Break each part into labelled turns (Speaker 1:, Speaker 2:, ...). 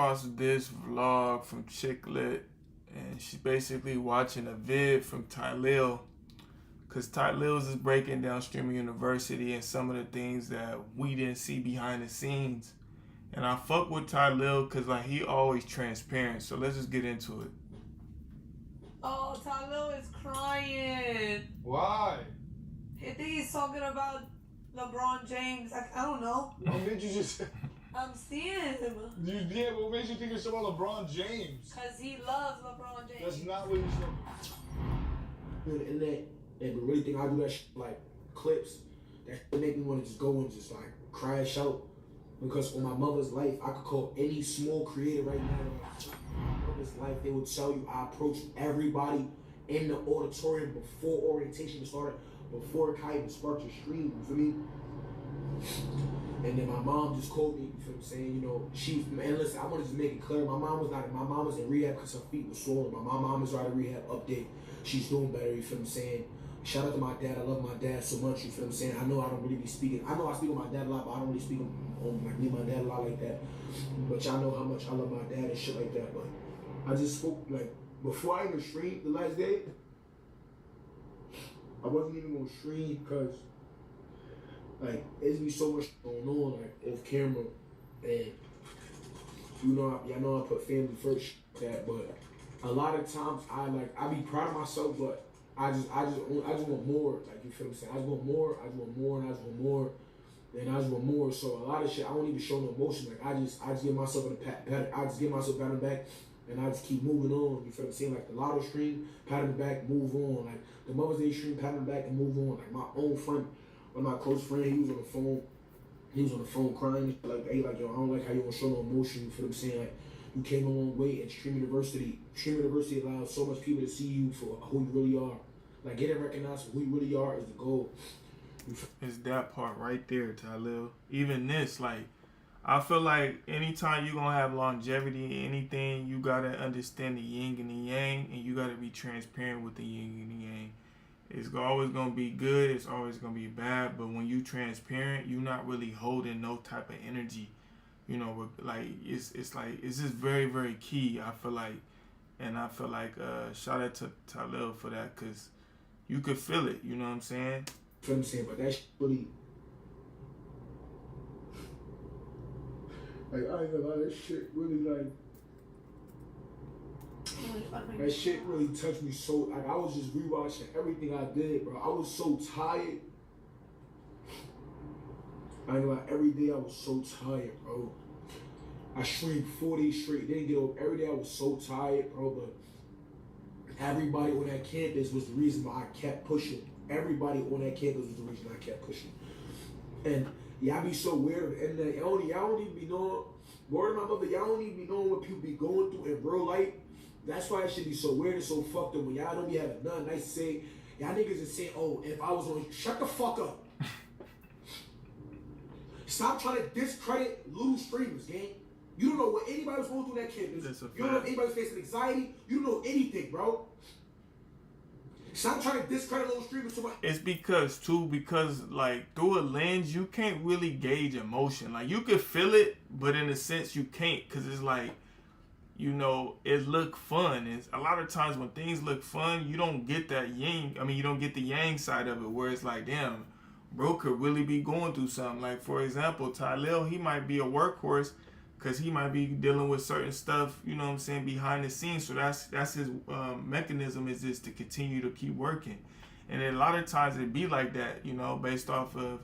Speaker 1: across this vlog from Chicklet, and she's basically watching a vid from Tylil, because Tylil's is breaking down Streamer University and some of the things that we didn't see behind the scenes. And I fuck with Tylil because like he always transparent. So let's just get into it.
Speaker 2: Oh, Tylil is crying.
Speaker 3: Why?
Speaker 2: I think he's talking about LeBron James. I don't know.
Speaker 3: What made you just...
Speaker 2: I'm seeing him.
Speaker 3: Yeah, what made you think it's about LeBron James?
Speaker 2: Because he loves LeBron James.
Speaker 3: That's not what you said.
Speaker 4: On the internet, and really think I do that shit, like clips, that shit make me want to just go and just like crash out. Because on my mother's life, I could call any small creator right now. My mother's life, they would tell you I approached everybody in the auditorium before orientation started, before Kai even sparked your stream, you feel me? And then my mom just called me, you feel what I'm saying? You know, and listen, I want to just make it clear, my mom was in rehab because her feet were swollen. My mom is right in rehab update. She's doing better, you feel what I'm saying? Shout out to my dad. I love my dad so much, you feel what I'm saying? I know I don't really be speaking. I know I speak on my dad a lot, but I don't really speak on like me and my dad a lot like that. But y'all know how much I love my dad and shit like that. But I just spoke, like, before I even streamed the last day, I wasn't even gonna stream because, like, there's be so much going on, like, off camera. And, y'all know I put family first, but a lot of times I be proud of myself, but I just want more, like, you feel what I'm saying? I just want more, and I just want more. So a lot of shit, I don't even show no emotion. Like, I just give myself a pat on the back, and I just keep moving on. You feel what I'm saying? Like the Lotto stream, pat on the back, move on. Like the Mother's Day stream, pat on the back and move on. Like my own friend, one of my close friends, he was on the phone crying. Like, hey, like, yo, I don't like how you don't show no emotion. You feel what I'm saying? Like, you came a long way in Stream University. Stream University allows so much people to see you for who you really are. Like, getting recognized for who you really are is the goal.
Speaker 1: It's that part right there, Tylil. Even this, like, I feel like anytime you're going to have longevity in anything, you got to understand the yin and the yang, and you got to be transparent with the yin and the yang. It's always going to be good. It's always going to be bad. But when you transparent, you're not really holding no type of energy. You know, like, it's just very, very key, I feel like. And I feel like, shout out to Tylil for that, because you could feel it, you know what I'm saying?
Speaker 4: You know what I'm saying? But that shit really, like, I ain't gonna lie, that shit really, like, that shit really touched me so, like, I was just rewatching everything I did, bro. I was so tired. I ain't gonna lie, every day I was so tired, bro. I streamed 4 days straight, didn't get up. Every day I was so tired, bro, but everybody on that campus was the reason why I kept pushing. Everybody on that campus was the reason I kept pushing. And y'all be so weird on the internet. Y'all don't even be knowing, word of my mother, y'all don't even be knowing what people be going through in real life. That's why it should be so weird and so fucked up when y'all don't be having nothing nice to say. Y'all niggas is saying, oh, if I was on, shut the fuck up. Stop trying to discredit little streamers, gang. You don't know what anybody was going through in that campus. You don't know if anybody's facing anxiety. You don't know anything, bro. Stop trying to discredit little streamers so much.
Speaker 1: It's because like through a lens, you can't really gauge emotion. Like you could feel it, but in a sense you can't, because it's like, you know, it look fun. And a lot of times when things look fun, you don't get that yin. I mean, you don't get the yang side of it, where it's like, damn, bro could really be going through something. Like, for example, Tylil, he might be a workhorse because he might be dealing with certain stuff, you know what I'm saying, behind the scenes. So that's his mechanism, is just to continue to keep working. And a lot of times it be like that, you know, based off of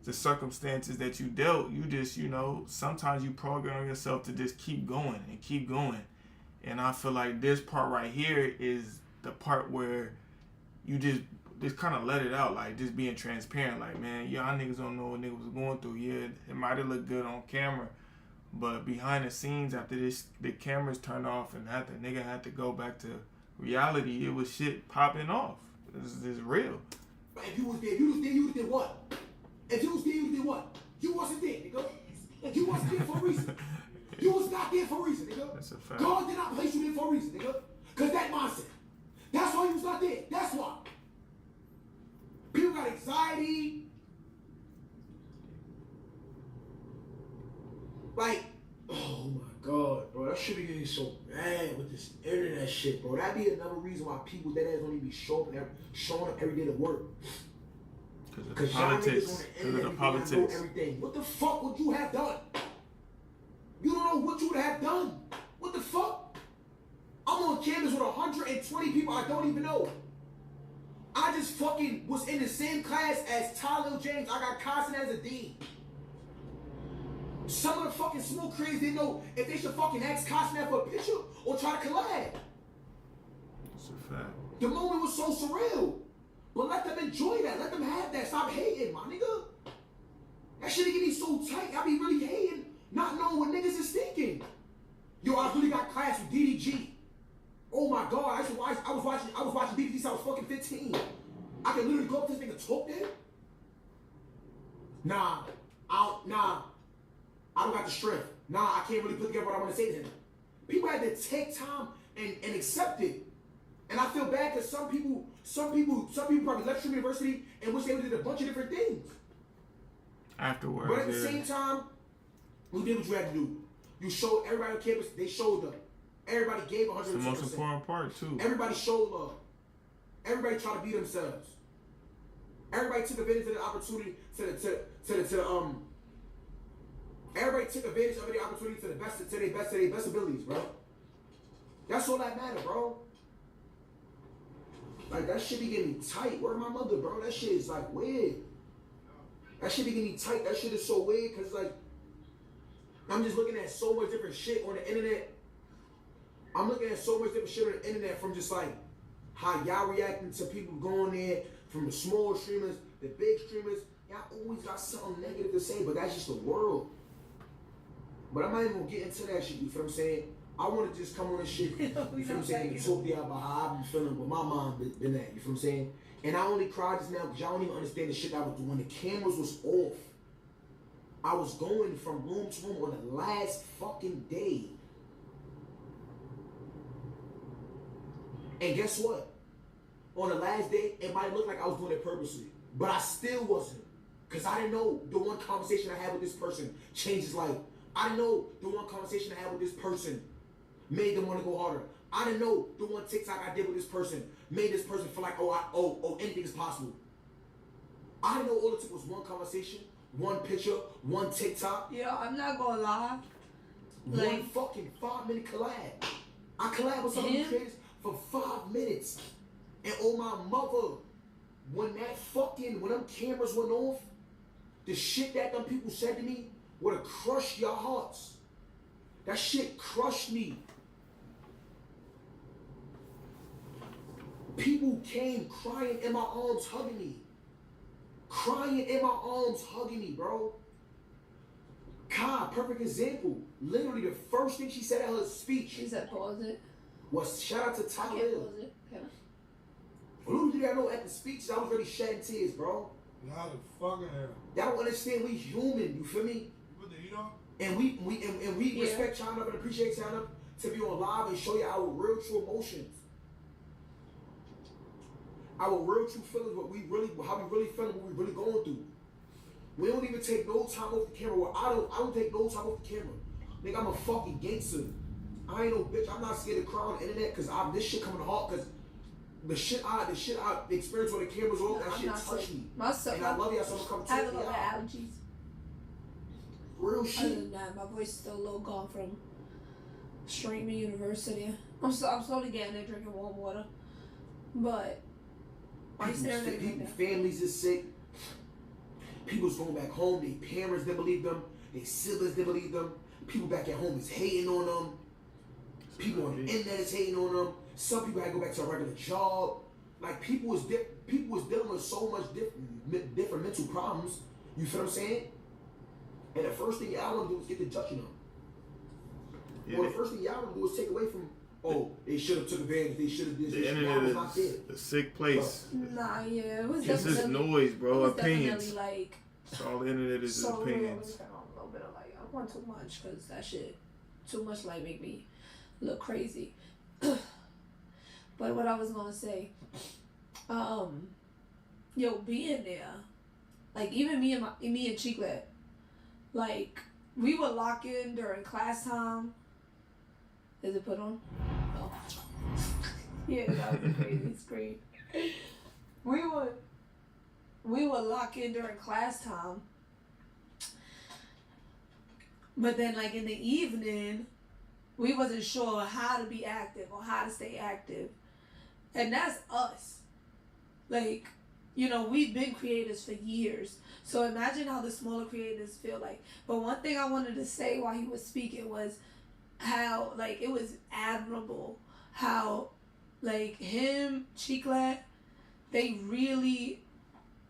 Speaker 1: the circumstances that you dealt. You just, you know, sometimes you program yourself to just keep going and keep going. And I feel like this part right here is the part where you just kind of let it out, like just being transparent. Like, man, y'all niggas don't know what niggas was going through. Yeah, it might have looked good on camera, but behind the scenes, after the cameras turned off and the nigga had to go back to reality, it was shit popping off. This is real.
Speaker 4: If you was there, you did what? If you was there, you did what? You wasn't there, nigga. You wasn't there for a reason. You was not there for a reason, nigga.
Speaker 1: That's a fact.
Speaker 4: God did not place you there for a reason, nigga. Because that mindset. That's why you was not there. That's why. People got anxiety. Like, oh my God, bro. that shit be getting so mad with this internet shit, bro. That'd be another reason why people that ass don't even be showing up every day to work.
Speaker 1: Because y'all niggas on the internet, know
Speaker 4: everything. What the fuck would you have done? You don't know what you would have done. What the fuck? I'm on campus with 120 people I don't even know. I just fucking was in the same class as Tyler James. I got Constant as a dean. Some of the fucking smoke crazy didn't know if they should fucking ask Constant for a picture or try to collab.
Speaker 1: That's a fact.
Speaker 4: The moment was so surreal. But let them enjoy that. Let them have that. Stop hating, my nigga. That shit get me so tight. I be really hating, not knowing what niggas is thinking. Yo, I really got class with DDG. Oh my god, I was watching DDG since I was fucking 15. I can literally go up to this nigga talk to him. Nah, I don't got the strength. Nah, I can't really put together what I want to say to him. People had to take time and accept it. And I feel bad because some people probably left True University and wish they would have did a bunch of different things.
Speaker 1: Afterwards,
Speaker 4: but at the same time, you did what you had to do. You showed everybody on campus, they showed up. Everybody gave 100%.
Speaker 1: It's the most important part, too.
Speaker 4: Everybody showed love. Everybody tried to be themselves. Everybody took advantage of the opportunity everybody took advantage of the opportunity to their best abilities, bro. That's all that matter, bro. Like, that shit be getting me tight. Where's my mother, bro? That shit is, like, weird. That shit be getting me tight. That shit is so weird because, like, I'm just looking at so much different shit on the internet. I'm looking at so much different shit on the internet from just, like, how y'all reacting to people going there, from the small streamers, the big streamers. Y'all always got something negative to say, but that's just the world. But I'm not even gonna get into that shit, you feel what I'm saying? I want to just come on this shit, you feel what I'm saying, and talk to y'all about how I've been feeling with my mom been at, you feel what I'm saying? And I only cried just now because y'all don't even understand the shit I was doing. When the cameras was off, I was going from room to room on the last fucking day. And guess what? On the last day, it might look like I was doing it purposely, but I still wasn't. Because I didn't know the one conversation I had with this person changed his life. I didn't know the one conversation I had with this person made them want to go harder. I didn't know the one TikTok I did with this person made this person feel like, oh, anything is possible. I didn't know all it took was one conversation, one picture, one TikTok.
Speaker 2: Yeah, I'm not gonna lie.
Speaker 4: One fucking 5-minute collab. I collab with some of the creators for 5 minutes. And oh my mother, when them cameras went off, the shit that them people said to me would have crushed your hearts. That shit crushed me. People came crying in my arms, hugging me. Crying in my arms, hugging me, bro. God, perfect example. Literally the first thing she said at her speech.
Speaker 2: She said pause it.
Speaker 4: Was shout out to Tyler.
Speaker 2: I can't pause it. Okay.
Speaker 4: Little did I know at the speech I was really shedding tears, bro.
Speaker 3: How the fucking hell?
Speaker 4: Y'all don't understand we human, you feel me?
Speaker 3: What the, you know?
Speaker 4: And we respect y'all enough and appreciate y'all enough to be on live and show you our real true emotions. Our real true feelings, how we really feeling, what we really going through. We don't even take no time off the camera. Well, I don't take no time off the camera. Nigga, I'm a fucking gangster. I ain't no bitch. I'm not scared to cry on the internet because this shit coming hard because the shit I experienced when the cameras off, that shit touched me.
Speaker 2: Myself,
Speaker 4: and I love y'all, so I'm gonna come
Speaker 2: I have
Speaker 4: check
Speaker 2: a
Speaker 4: me
Speaker 2: lot of
Speaker 4: out.
Speaker 2: allergies.
Speaker 4: Real
Speaker 2: Other
Speaker 4: shit.
Speaker 2: than that, my voice is still a little gone from streaming university. I'm slowly getting there, drinking warm water. But
Speaker 4: Families is sick. People's going back home. Their parents didn't believe them. Their siblings didn't believe them. People back at home is hating on them. People on the internet is hating on them. Some people had to go back to a regular job. Like people was dealing with so much different mental problems. You feel what I'm saying? And the first thing y'all want to do is get the judging them. Yeah. Well, the first thing y'all want to do is take away from, they should have took advantage. They should have this.
Speaker 1: The internet is a sick place.
Speaker 2: Nah, yeah, it was
Speaker 1: it's just noise, bro. Opinions.
Speaker 2: Like,
Speaker 1: so all the internet is
Speaker 2: so
Speaker 1: opinions.
Speaker 2: I a little bit of like, I don't want too much because that shit too much like make me look crazy. But what I was gonna say, being there, like even me and Cheeklet, like we would lock in during class time. Is it put on? Oh. Yeah, that was a crazy screen. We would lock in during class time. But then like in the evening, we wasn't sure how to be active or how to stay active. And that's us. Like, you know, we've been creators for years. So imagine how the smaller creators feel like. But one thing I wanted to say while he was speaking was how, like, it was admirable how, like, him, Chiclet, they really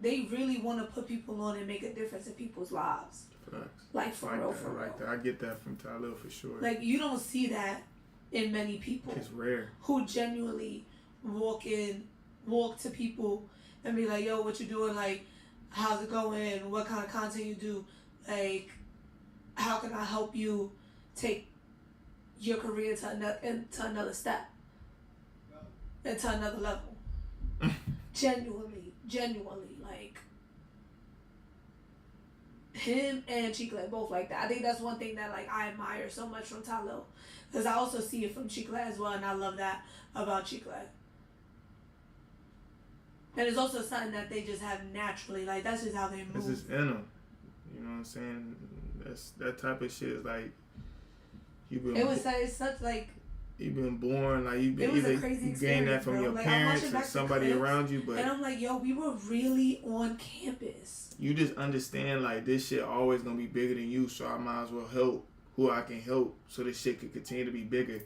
Speaker 2: want to put people on and make a difference in people's lives.
Speaker 1: Facts.
Speaker 2: Like, for real, for real.
Speaker 1: Like that. I get that from Tyler for sure.
Speaker 2: Like, you don't see that in many people.
Speaker 1: It's rare.
Speaker 2: Who genuinely walk to people and be like, yo, what you doing? Like, how's it going? What kind of content you do? Like, how can I help you take your career to another step and to another level? Genuinely, like, him and Chiclet both like that. I think that's one thing that, like, I admire so much from Tylo, because I also see it from Chiclet as well, and I love that about Chiclet. And it's also something that they just have naturally, like, that's just how they move.
Speaker 1: It's just in them. You know what I'm saying? That type of shit is like,
Speaker 2: It's such, like,
Speaker 1: you've been born, like, you've been
Speaker 2: it was
Speaker 1: either
Speaker 2: a crazy
Speaker 1: you gained that from your
Speaker 2: like,
Speaker 1: parents or somebody around you, but
Speaker 2: and I'm like, yo, we were really on campus.
Speaker 1: You just understand, like, this shit always gonna be bigger than you, so I might as well help who I can help so this shit can continue to be bigger.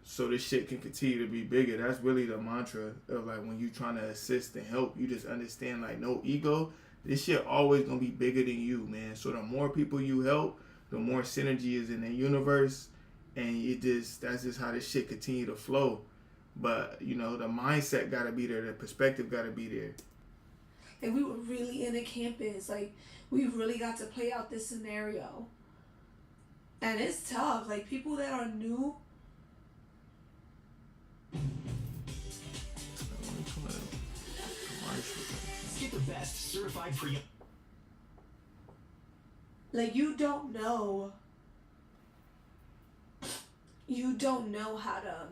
Speaker 1: So this shit can continue to be bigger. That's really the mantra of, like, when you trying to assist and help, you just understand, like, no ego. This shit always gonna be bigger than you, man. So the more people you help, the more synergy is in the universe, and that's just how this shit continue to flow. But, you know, the mindset gotta be there, the perspective gotta be there.
Speaker 2: And we were really in a campus. Like, we really got to play out this scenario. And it's tough. Like, people that are new.
Speaker 5: Get the best certified pre.
Speaker 2: Like, you don't know how to,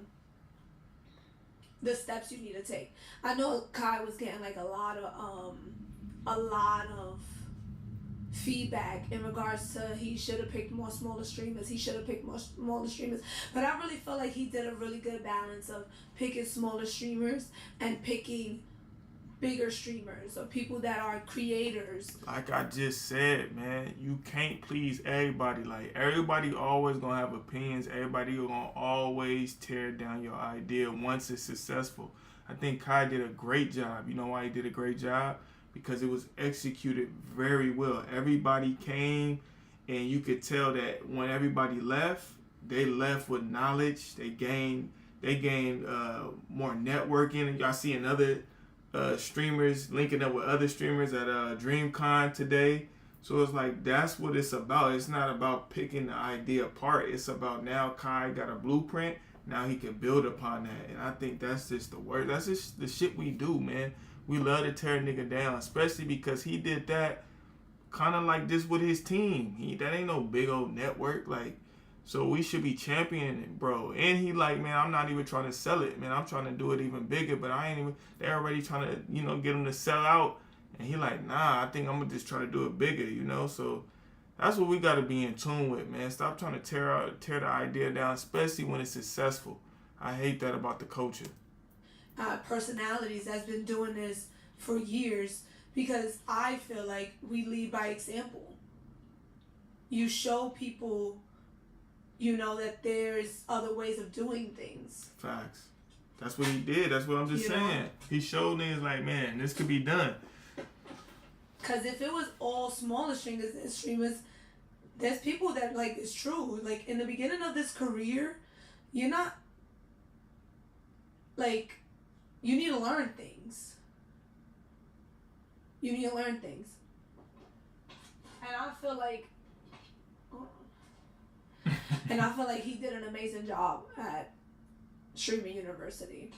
Speaker 2: the steps you need to take. I know Kai was getting, like, a lot of feedback in regards to he should have picked more smaller streamers. But I really felt like he did a really good balance of picking smaller streamers and picking bigger streamers or people that are creators.
Speaker 1: Like I just said, man, you can't please everybody. Like, everybody always gonna have opinions. Everybody gonna always tear down your idea once it's successful. I think Kai did a great job. You know why he did a great job? Because it was executed very well. Everybody came, and you could tell that when everybody left, they left with knowledge. They gained more networking. Y'all see another streamers linking up with other streamers at DreamCon today. So it's like, that's what it's about. It's not about picking the idea apart. It's about now Kai got a blueprint. Now he can build upon that. And I think that's just the word. That's just the shit we do, man. We love to tear a nigga down, especially because he did that kind of like this with his team. That ain't no big old network. Like, so we should be championing it, bro. And he like, man, I'm not even trying to sell it, man. I'm trying to do it even bigger, but they're already trying to, you know, get him to sell out. And he like, nah, I think I'm going to just try to do it bigger, you know? So that's what we got to be in tune with, man. Stop trying to tear the idea down, especially when it's successful. I hate that about the culture.
Speaker 2: Personalities that's been doing this for years, because I feel like we lead by example. You show people, you know, that there's other ways of doing things.
Speaker 1: Facts. That's what he did. That's what I'm just saying. He showed niggas like, man, this could be done.
Speaker 2: Because if it was all smaller streamers, there's people that, like, it's true. Like, in the beginning of this career, you're not, like, you need to learn things. And I feel like, he did an amazing job at Streaming University.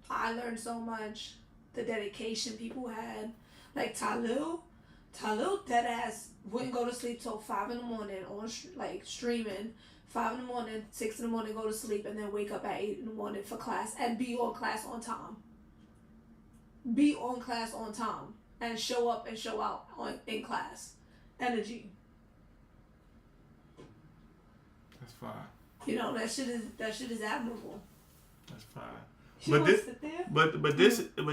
Speaker 2: I learned so much. The dedication people had. Like, Tyloo Talil deadass wouldn't go to sleep till 5 in the morning on streaming. 5 in the morning, 6 in the morning, go to sleep, and then wake up at 8 in the morning for class and be on class on time. Be on class on time and show up and show out in class. Energy.
Speaker 1: That's fine.
Speaker 2: You know, that shit is admirable.
Speaker 1: That's fine.
Speaker 2: She
Speaker 1: But
Speaker 2: won't
Speaker 1: this,
Speaker 2: sit there.
Speaker 1: but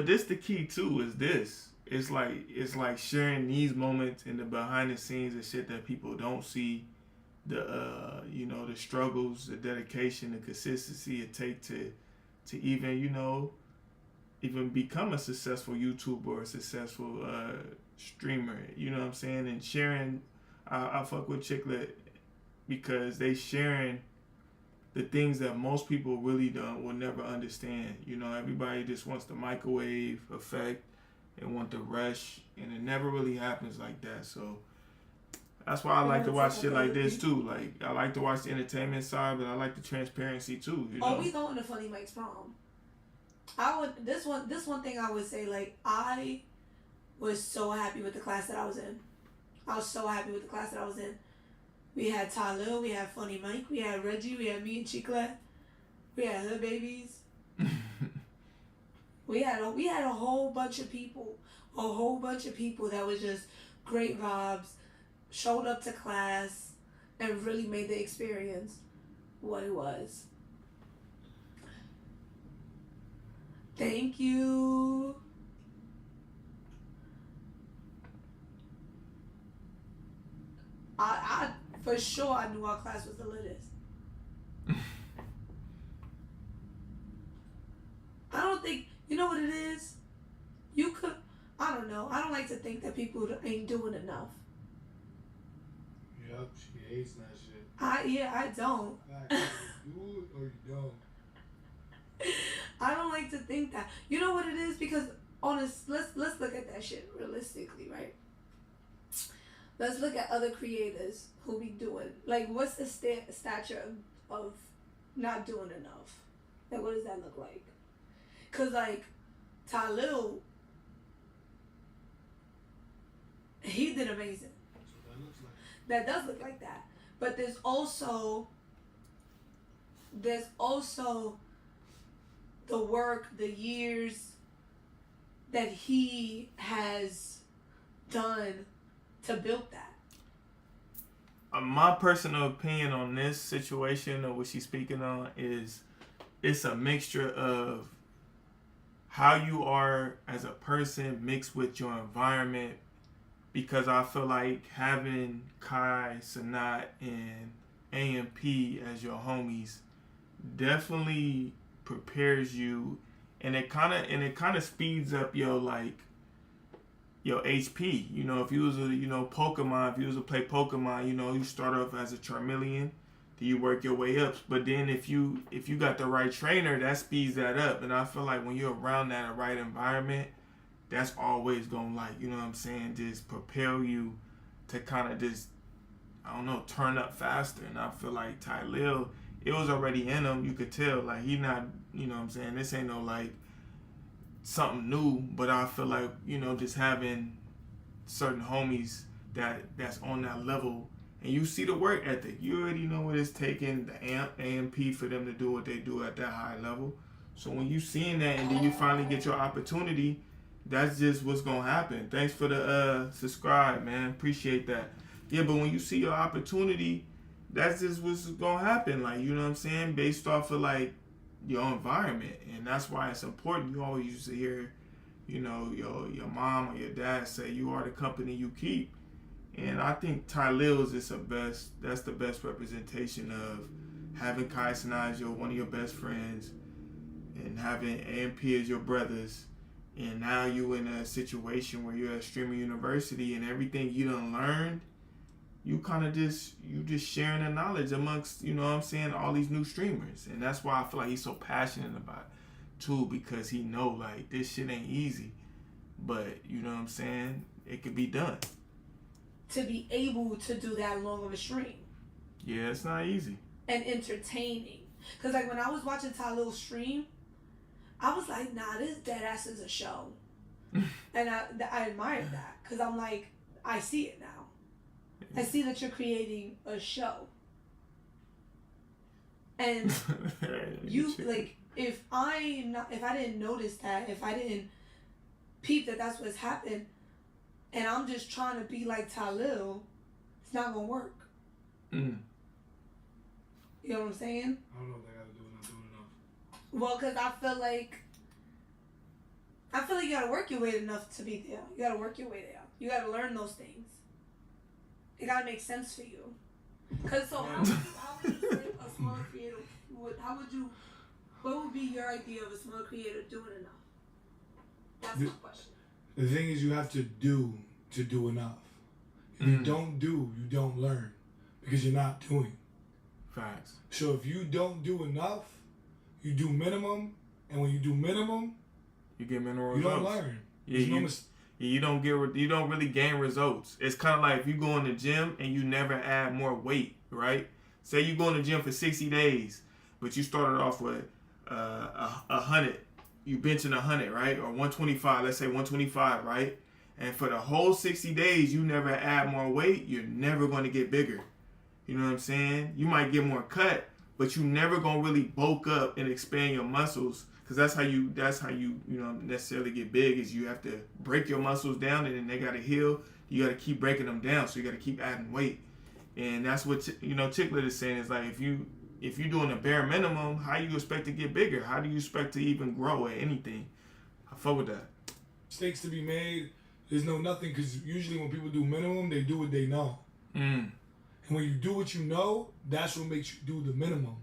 Speaker 1: this the key too. Is this? It's like sharing these moments in the behind the scenes of shit that people don't see. The the struggles, the dedication, the consistency it take to even become a successful YouTuber or a successful streamer. You know what I'm saying? And sharing, I fuck with Chicklet because they sharing the things that most people really will never understand. You know, everybody just wants the microwave effect and want the rush, and it never really happens like that. So that's why I like to watch shit like this too. Like, I like to watch the entertainment side, but I like the transparency too. You know?
Speaker 2: Oh, we going to Funny Mike's prom. This one thing I would say, like, I was so happy with the class that I was in. I was so happy with the class that I was in. We had Tyler, we had Funny Mike, we had Reggie, we had me and Chiclet, we had Hood Babies. we had a whole bunch of people that was just great vibes, showed up to class, and really made the experience what it was. Thank you. I for sure I knew our class was the latest. I don't think, you know what it is? I don't know. I don't like to think that people ain't doing enough.
Speaker 3: Yep, she hates that shit.
Speaker 2: I don't.
Speaker 3: Like, you do it or you don't.
Speaker 2: I don't like to think that. You know what it is? Because let's look at that shit realistically, right? Let's look at other creators who be doing, like, what's the stature of not doing enough? Like, what does that look like? Cause like Talil, he did amazing.
Speaker 3: That's what that looks like.
Speaker 2: That does look like that. But there's also the work, the years that he has done to build that.
Speaker 1: My personal opinion on this situation or what she's speaking on is it's a mixture of how you are as a person mixed with your environment, because I feel like having Kai, Sanat, and AMP as your homies definitely prepares you, and it kind of speeds up your HP. You know, if you was Pokemon, if you was to play Pokemon, you start off as a Charmeleon, then you work your way up. But then if you got the right trainer, that speeds that up. And I feel like when you're around that right environment, that's always gonna just propel you to kind of just, turn up faster. And I feel like Tylil, it was already in him. You could tell, like, he not, this ain't no like something new, but I feel like, just having certain homies that's on that level, and you see the work ethic, you already know what it's taking, the AMP for them to do what they do at that high level. So when you seeing that and then you finally get your opportunity, that's just what's gonna happen. Thanks for the subscribe, man. Appreciate that. Yeah, but when you see your opportunity, that's just what's gonna happen. Like, based off of like your environment. And that's why it's important. You always used to hear, your mom or your dad say you are the company you keep. And I think Tylil's is that's the best representation of having Kai Sanai as one of your best friends and having AMP as your brothers. And now you in a situation where you're at streaming university and everything you done learned, you kind of just sharing the knowledge amongst, all these new streamers. And that's why I feel like he's so passionate about it too, because he know like this shit ain't easy, but it could be done.
Speaker 2: To be able to do that long of a stream.
Speaker 1: Yeah, it's not easy.
Speaker 2: And entertaining. Cause like when I was watching Tylil's stream, I was like, nah, this deadass is a show. And I admired that. Cause I'm like, I see it now. I see that you're creating a show. And you like if I didn't notice that, if I didn't peep that that's what's happened, and I'm just trying to be like Talil, it's not gonna work.
Speaker 1: Mm.
Speaker 2: You know what I'm saying?
Speaker 3: I don't know if they gotta do it, not doing enough.
Speaker 2: Well, cause I feel like you gotta work your way enough to be there. You gotta work your way there. You gotta learn those things. It gotta make sense for you. Cause so how would you say a smaller creator what would be your idea of a smaller creator doing enough? That's my question.
Speaker 3: The thing is, you have to do enough. If you don't do, you don't learn because you're not doing.
Speaker 1: Facts.
Speaker 3: So if you don't do enough, you do minimum, and when you do minimum,
Speaker 1: you get minimal
Speaker 3: you
Speaker 1: results.
Speaker 3: don't learn.
Speaker 1: Yeah, you don't really gain results. It's kind of like if you go in the gym and you never add more weight, right? Say you go in the gym for 60 days, but you started off with 100. You benching 100, right? Or 125. Let's say 125, right? And for the whole 60 days, you never add more weight. You're never going to get bigger. You know what I'm saying? You might get more cut, but you never gonna really bulk up and expand your muscles, because that's how you necessarily get big. Is you have to break your muscles down and then they gotta heal. You gotta keep breaking them down, so you gotta keep adding weight. And that's what Chicklet is saying, is like if you doing a bare minimum, how you expect to get bigger? How do you expect to even grow at anything? I fuck with that.
Speaker 3: Mistakes to be made. There's no nothing, because usually when people do minimum, they do what they know. And when you do what you know, that's what makes you do the minimum.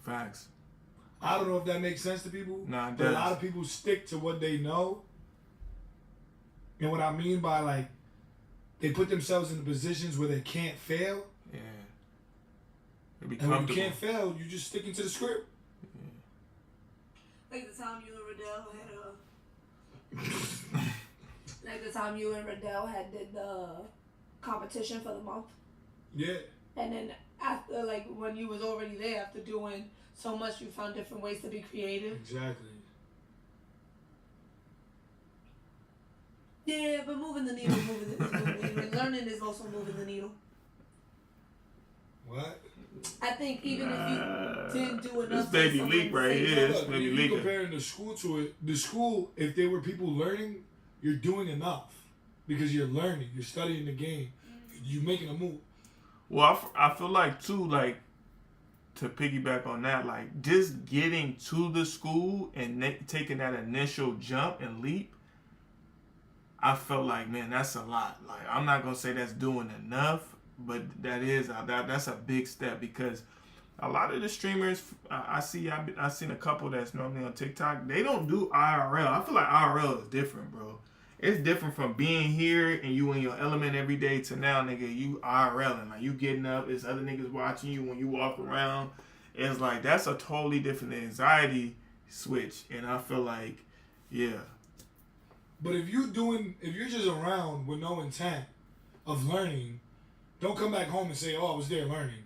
Speaker 1: Facts.
Speaker 3: I don't know if that makes sense to people.
Speaker 1: Nah, it
Speaker 3: but
Speaker 1: does.
Speaker 3: a lot of people stick to what they know. And what I mean by, like, they put themselves in the positions where they can't fail.
Speaker 1: Yeah. They be
Speaker 3: And when you
Speaker 1: comfortable.
Speaker 3: can't fail, you just sticking to the script.
Speaker 2: Like the time you and Riddell did the competition for the month.
Speaker 3: Yeah.
Speaker 2: And then after, like, when you was already there, after doing so much, you found different ways to be creative.
Speaker 3: Exactly.
Speaker 2: Yeah, but moving the needle. Learning is also moving the needle.
Speaker 3: What?
Speaker 2: I think even if you didn't do enough.
Speaker 1: This baby
Speaker 2: for
Speaker 1: leak right
Speaker 2: say
Speaker 1: here.
Speaker 2: no.
Speaker 1: This baby
Speaker 3: If
Speaker 1: leak.
Speaker 3: you're comparing the school to it, the school, if there were people learning, you're doing enough. Because you're learning. You're studying the game. You're making a move.
Speaker 1: Well, I feel like, too, like, to piggyback on that, like, just getting to the school and taking that initial jump and leap, I felt like, man, that's a lot. Like, I'm not going to say that's doing enough, but that's a big step, because a lot of the streamers I've seen a couple that's normally on TikTok, they don't do IRL. I feel like IRL is different, bro. It's different from being here and you in your element every day to now, nigga, you IRLing. Like, you getting up, it's other niggas watching you when you walk around. It's like, that's a totally different anxiety switch. And I feel like, yeah.
Speaker 3: But if you're just around with no intent of learning, don't come back home and say, oh, I was there learning.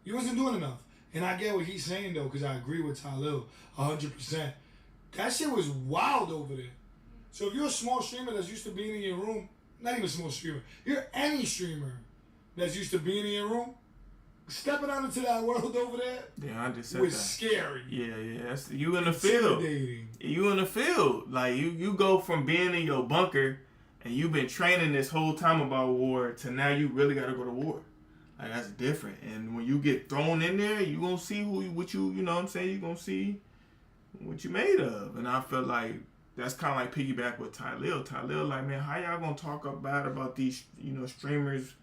Speaker 3: You wasn't doing enough. And I get what he's saying, though, because I agree with Talil 100%. That shit was wild over there. So if you're a small streamer that's used to being in your room, not even a small streamer, you're any streamer that's used to being in your room, stepping out into that world over there,
Speaker 1: Yeah, I just said
Speaker 3: was
Speaker 1: that.
Speaker 3: scary.
Speaker 1: Yeah. That's, you in the field. You in the field. Like, you go from being in your bunker and you've been training this whole time about war to now you really got to go to war. Like, that's different. And when you get thrown in there, you going to see you know what I'm saying? You going to see what you made of. And I feel like that's kind of like piggyback with Talil. Talil, like, man, how y'all gonna talk about these, streamers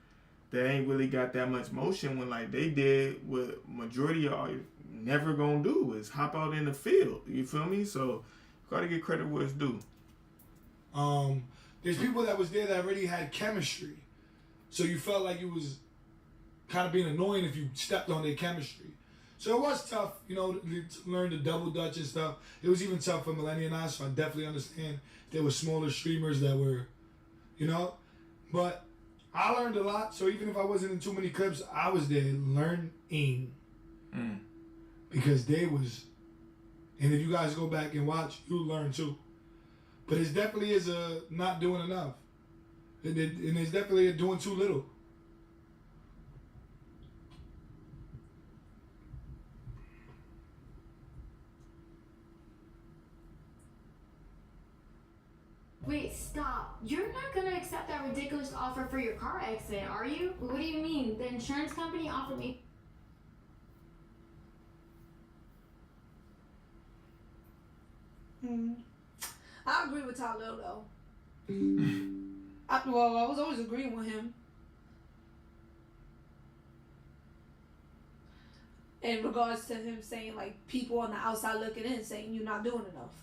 Speaker 1: that ain't really got that much motion when, like, they did what majority of y'all never gonna do, is hop out in the field. You feel me? So, gotta give credit where it's due.
Speaker 3: There's people that was there that already had chemistry, so you felt like you was kind of being annoying if you stepped on their chemistry. So it was tough, to learn the double dutch and stuff. It was even tough for Millennium and I, so I definitely understand there were smaller streamers that were, But I learned a lot, so even if I wasn't in too many clips, I was there learning. Because they was, and if you guys go back and watch, you'll learn too. But it definitely is not doing enough. And it's definitely doing too little.
Speaker 6: Wait, stop. You're not gonna accept that ridiculous offer for your car accident, are you? What do you mean? The insurance company offered me.
Speaker 2: I agree with Tyler though. I was always agreeing with him. In regards to him saying like people on the outside looking in saying you're not doing enough.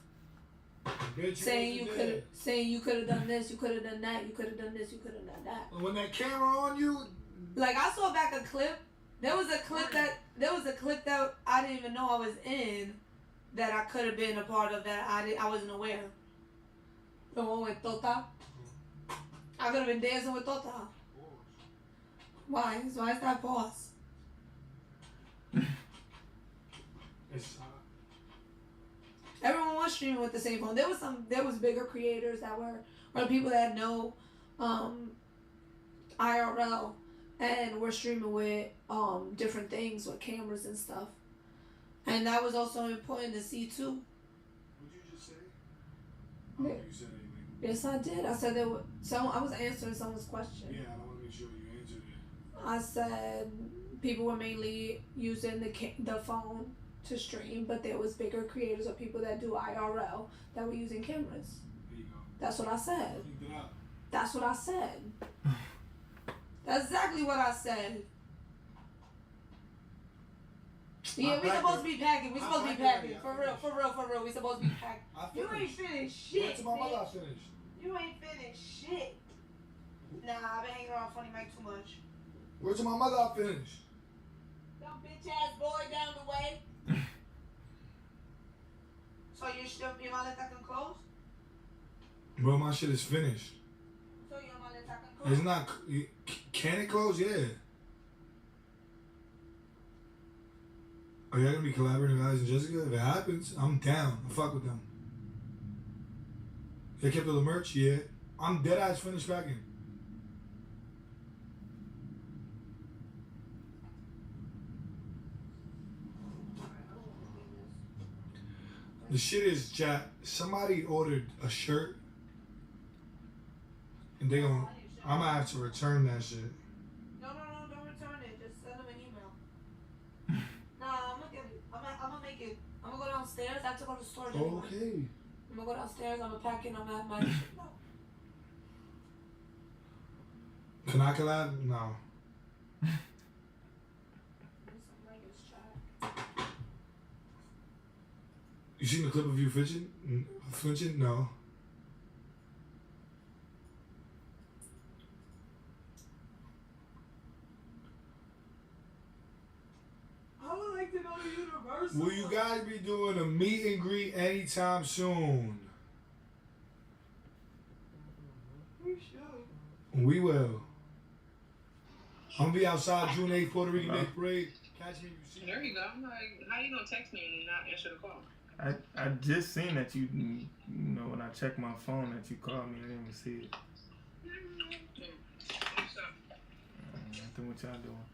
Speaker 3: Bitch,
Speaker 2: Saying you could have done this, you could have done that, you could have done this, you could have done that.
Speaker 3: And when that camera on you,
Speaker 2: like I saw back a clip. There was a clip that I didn't even know I was in, that I could have been a part of, that I wasn't aware. The one with Tota. I could have been dancing with Tota. Why? Why is that pause? Everyone was streaming with the same phone. There was bigger creators that were people that know IRL and were streaming with different things with cameras and stuff. And that was also important to see too.
Speaker 3: What did you just say? I don't think you said anything.
Speaker 2: Yes, I did. I said I was answering someone's question.
Speaker 3: Yeah, I want to make sure you answered it.
Speaker 2: I said people were mainly using the phone to stream, but there was bigger creators or people that do IRL that were using cameras.
Speaker 3: There you go.
Speaker 2: That's what I said.
Speaker 3: Keep it up.
Speaker 2: That's what I said. That's exactly what I said. Yeah, we supposed to be packing. We supposed to be packing. For real. We supposed to be packing. You ain't finished shit.
Speaker 3: What's my mother finished?
Speaker 2: You ain't finished shit. Nah, I've been hanging around Funny Mike too much.
Speaker 3: Where's my mother finished?
Speaker 2: Some bitch ass boy down the way. So your maleta can close?
Speaker 3: Bro, my shit is finished.
Speaker 2: So your maleta can close?
Speaker 3: It's not. Can it close? Yeah. Are y'all gonna be collaborating with Alex and Jessica? If it happens, I'm down. I fuck with them. They kept all the merch? Yeah. I'm dead ass finished packing. The shit is, chat, somebody ordered a shirt and I'm gonna have to return that shit.
Speaker 2: No, don't return it. Just send them an email. Nah, I'm gonna get it. I'm gonna make it. I'm gonna go downstairs. I have to go to the storage.
Speaker 3: Okay.
Speaker 2: I'm gonna go downstairs. I'm gonna pack it. I'm gonna have my shit. No.
Speaker 3: Can I collab? No. You seen the clip of you flinching? Flinching? No.
Speaker 2: I would like to go to Universal.
Speaker 3: Will you guys be doing a meet and greet anytime soon?
Speaker 2: We should.
Speaker 3: We will. I'm gonna be outside June 8th, Puerto Rican Day Parade. Catch me if you see me.
Speaker 7: There you go. I'm like, how you gonna text me and not answer the call?
Speaker 1: I just seen that you know, when I checked my phone that you called me. I didn't even see it.
Speaker 7: What's up?
Speaker 1: Nothing. What y'all doing?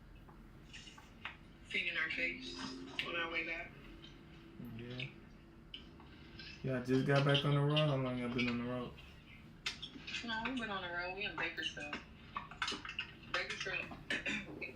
Speaker 7: Feeding our face on our way back.
Speaker 1: Yeah. Yeah, I just got back on the road. How long y'all been on the road?
Speaker 7: No, we've been on the road. We in Bakersfield. Bakersfield. We